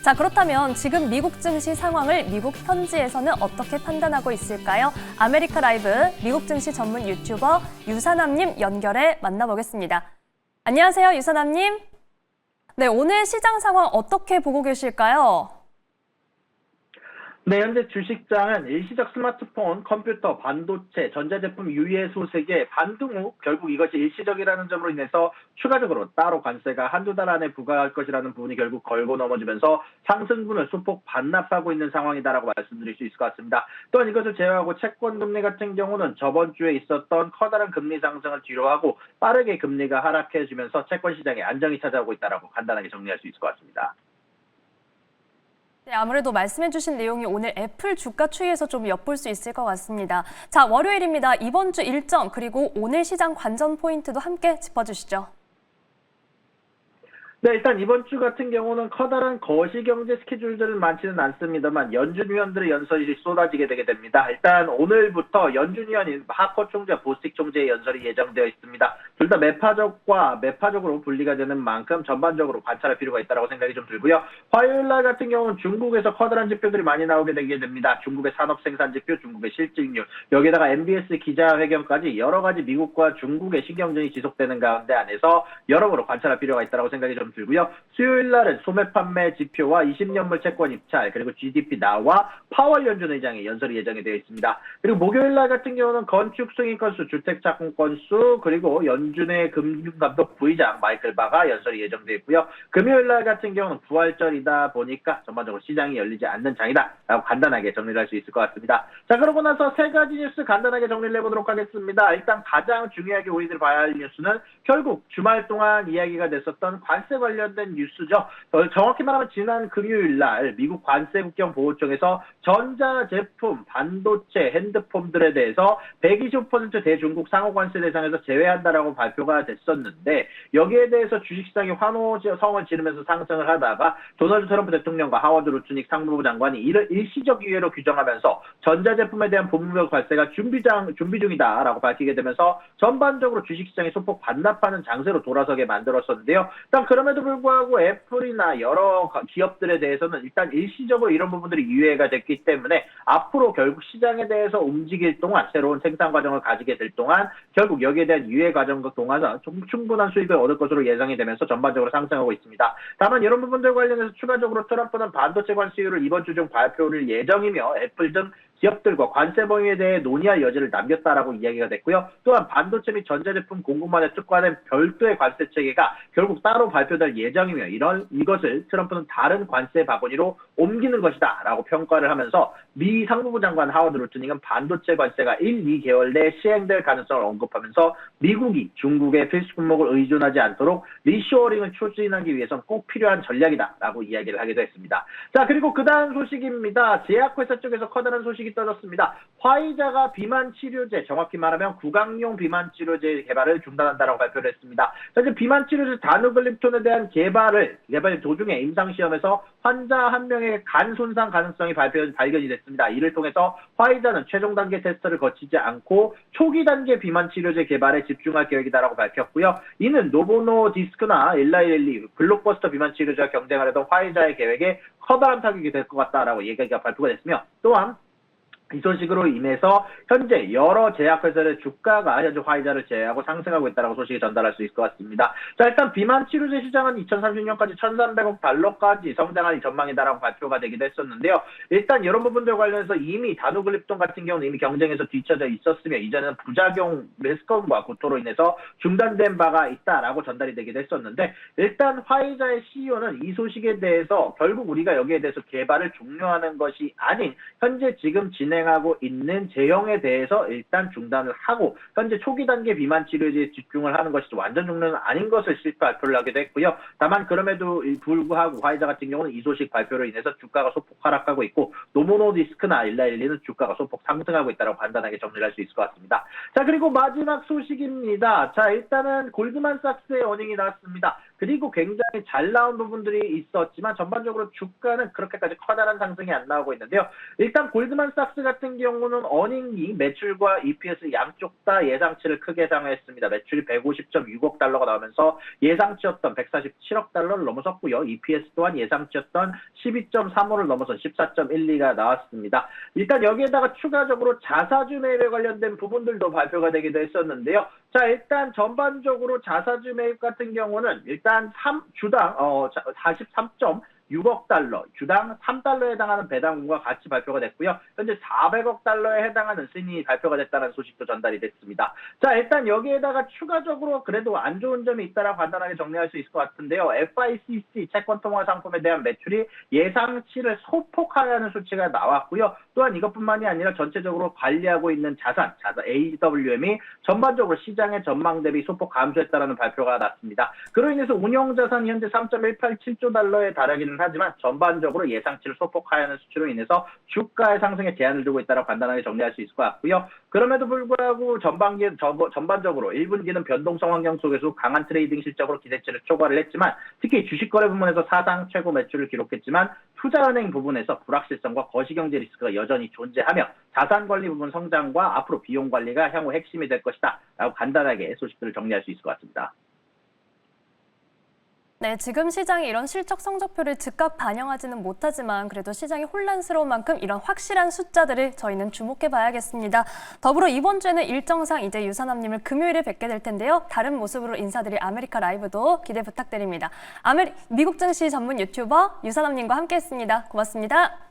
자, 그렇다면 지금 미국 증시 상황을 미국 현지에서는 어떻게 판단하고 있을까요? 아메리카 라이브 미국 증시 전문 유튜버 유사남님 연결해 만나보겠습니다. 안녕하세요, 유사남님. 네, 오늘 시장 상황 어떻게 보고 계실까요? 네, 현재 주식장은 일시적 스마트폰, 컴퓨터, 반도체, 전자제품 유예 소식에 반등 후 결국 이것이 일시적이라는 점으로 인해서 추가적으로 따로 관세가 한두 달 안에 부과할 것이라는 부분이 결국 걸고 넘어지면서 상승분을 소폭 반납하고 있는 상황이다라고 말씀드릴 수 있을 것 같습니다. 또한 이것을 제외하고 채권 금리 같은 경우는 저번 주에 있었던 커다란 금리 상승을 뒤로하고 빠르게 금리가 하락해지면서 채권 시장에 안정이 찾아오고 있다라고 간단하게 정리할 수 있을 것 같습니다. 네, 아무래도 말씀해주신 내용이 오늘 애플 주가 추이에서 좀 엿볼 수 있을 것 같습니다. 자, 월요일입니다. 이번 주 일정 그리고 오늘 시장 관전 포인트도 함께 짚어주시죠. 네, 일단 이번 주 같은 경우는 커다란 거시경제 스케줄들은 많지는 않습니다만 연준 위원들의 연설이 쏟아지게 되게 됩니다. 일단 오늘부터 연준 위원인 하커 총재, 보스틱 총재의 연설이 예정되어 있습니다. 둘 다 매파적으로 분리가 되는 만큼 전반적으로 관찰할 필요가 있다고 생각이 좀 들고요. 화요일 날 같은 경우는 중국에서 커다란 지표들이 많이 나오게 되게 됩니다. 중국의 산업 생산 지표, 중국의 실직률, 여기에다가 MBS 기자회견까지 여러 가지 미국과 중국의 신경전이 지속되는 가운데 안에서 여러모로 관찰할 필요가 있다고 생각이 좀 들고요. 수요일 날은 소매 판매 지표와 20년물 채권 입찰, 그리고 GDP 나와 파월 연준 의장의 연설이 예정이 되어 있습니다. 그리고 목요일 날 같은 경우는 건축 승인 건수, 주택 착공 건수, 그리고 연준의 금융감독 부의장 마이클 바가 연설이 예정되어 있고요. 금요일 날 같은 경우는 부활절이다 보니까 전반적으로 시장이 열리지 않는 장이다라고 간단하게 정리를 할 수 있을 것 같습니다. 자, 그러고 나서 세 가지 뉴스 간단하게 정리를 해보도록 하겠습니다. 일단 가장 중요하게 우리들 봐야 할 뉴스는 결국 주말 동안 이야기가 됐었던 관세 관련된 뉴스죠. 정확히 말하면 지난 금요일 날 미국 관세국경보호청에서 전자제품, 반도체, 핸드폰들에 대해서 125% 대중국 상호관세 대상에서 제외한다라고 발표가 됐었는데 여기에 대해서 주식시장이 환호성을 지르면서 상승을 하다가 도널드 트럼프 대통령과 하워드 루트닉 상무부 장관이 이를 일시적 유예로 규정하면서 전자제품에 대한 법무적 관세가 준비 중이다라고 밝히게 되면서 전반적으로 주식시장이 소폭 반납하는 장세로 돌아서게 만들었었는데요. 일단 그럼에도 불구하고 애플이나 여러 기업들에 대해서는 일단 일시적으로 이런 부분들이 유예가 됐기 때문에 앞으로 결국 시장에 대해서 움직일 동안 새로운 생산 과정을 가지게 될 동안 결국 여기에 대한 유예 과정 동안은 좀 충분한 수익을 얻을 것으로 예상이 되면서 전반적으로 상승하고 있습니다. 다만 이런 부분들 관련해서 추가적으로 트럼프는 반도체 관세율을 이번 주 중 발표를 예정이며 애플 등 기업들과 관세 범위에 대해 논의할 여지를 남겼다라고 이야기가 됐고요. 또한 반도체 및 전자제품 공급만에 특화된 별도의 관세 체계가 결국 따로 발표될 예정이며 이것을 트럼프는 다른 관세 바구니로 옮기는 것이다라고 평가를 하면서 미 상무부 장관 하워드 루트닉은 반도체 관세가 1, 2개월 내에 시행될 가능성을 언급하면서 미국이 중국의 필수 품목을 의존하지 않도록 리쇼어링을 추진하기 위해서는 꼭 필요한 전략이다라고 이야기를 하기도 했습니다. 자, 그리고 그 다음 소식입니다. 제약회사 쪽에서 커다란 소식이 떠졌습니다. 화이자가 비만 치료제, 정확히 말하면 구강용 비만 치료제 개발을 중단한다라고 발표를 했습니다. 현재 비만 치료제 다누글립톤에 대한 개발 도중에 임상시험에서 환자 한 명의 간 손상 가능성이 발견이 됐습니다. 이를 통해서 화이자는 최종 단계 테스트를 거치지 않고 초기 단계 비만 치료제 개발에 집중할 계획이다라고 밝혔고요. 이는 노보노디스크나 일라이렐리 블록버스터 비만 치료제와 경쟁하려던 화이자의 계획에 커다란 타격이 될 것 같다라고 얘기가 발표가 됐으며 또한 이 소식으로 인해서 현재 여러 제약회사의 주가가 현재 화이자를 제외하고 상승하고 있다는 소식이 전달할 수 있을 것 같습니다. 자, 일단 비만 치료제 시장은 2030년까지 1,300억 달러까지 성장할 전망이다라고 발표가 되기도 했었는데요. 일단 이런 부분들 관련해서 이미 다누글립톤 같은 경우는 이미 경쟁에서 뒤쳐져 있었으며 이제는 부작용 리스크와 고토로 인해서 중단된 바가 있다라고 전달이 되기도 했었는데 일단 화이자의 CEO는 이 소식에 대해서 결국 우리가 여기에 대해서 개발을 종료하는 것이 아닌 현재 지금 진행하고 있는 제형에 대해서 일단 중단을 하고 현재 초기 단계 비만 치료제에 집중을 하는 것이 완전 종료는 아닌 것을 발표를 하기도 했고요. 다만 그럼에도 불구하고 화이자 같은 경우는 이 소식 발표로 인해서 주가가 소폭 하락하고 있고 노보노디스크나 일라일리는 주가가 소폭 상승하고 있다고 간단하게 정리를 할 수 있을 것 같습니다. 자, 그리고 마지막 소식입니다. 자, 일단은 골드만삭스의 어닝이 나왔습니다. 그리고 굉장히 잘 나온 부분들이 있었지만 전반적으로 주가는 그렇게까지 커다란 상승이 안 나오고 있는데요. 일단 골드만삭스 같은 경우는 어닝이 매출과 EPS 양쪽 다 예상치를 크게 상회했습니다. 매출이 150.6억 달러가 나오면서 예상치였던 147억 달러를 넘어섰고요. EPS 또한 예상치였던 12.35를 넘어서 14.12가 나왔습니다. 일단 여기에다가 추가적으로 자사주 매입에 관련된 부분들도 발표가 되기도 했었는데요. 자, 일단 전반적으로 자사주 매입 같은 경우는 일단 주당 43.6억 달러, 주당 3달러에 해당하는 배당금과 같이 발표가 됐고요. 현재 400억 달러에 해당하는 승인이 발표가 됐다는 소식도 전달이 됐습니다. 자, 일단 여기에다가 추가적으로 그래도 안 좋은 점이 있다라고 간단하게 정리할 수 있을 것 같은데요. FICC 채권 통화 상품에 대한 매출이 예상치를 소폭하는 수치가 나왔고요. 또한 이것뿐만이 아니라 전체적으로 관리하고 있는 자산 AWM이 전반적으로 시장의 전망 대비 소폭 감소했다는 발표가 났습니다. 그로 인해서 운용 자산이 현재 3.187조 달러에 달하기는 하지만 전반적으로 예상치를 소폭하는 수치로 인해서 주가의 상승에 제한을 두고 있다고 간단하게 정리할 수 있을 것 같고요. 그럼에도 불구하고 전반적으로 1분기는 변동성 환경 속에서 강한 트레이딩 실적으로 기대치를 초과를 했지만 특히 주식 거래 부문에서 사상 최고 매출을 기록했지만 투자은행 부분에서 불확실성과 거시경제 리스크가 여전히 존재하며 자산관리 부분 성장과 앞으로 비용 관리가 향후 핵심이 될 것이다 라고 간단하게 소식들을 정리할 수 있을 것 같습니다. 네, 지금 시장이 이런 실적 성적표를 즉각 반영하지는 못하지만 그래도 시장이 혼란스러운 만큼 이런 확실한 숫자들을 저희는 주목해 봐야겠습니다. 더불어 이번 주에는 일정상 이제 유산남님을 금요일에 뵙게 될 텐데요. 다른 모습으로 인사드릴 아메리카 라이브도 기대 부탁드립니다. 미국 증시 전문 유튜버 유산남님과 함께했습니다. 고맙습니다.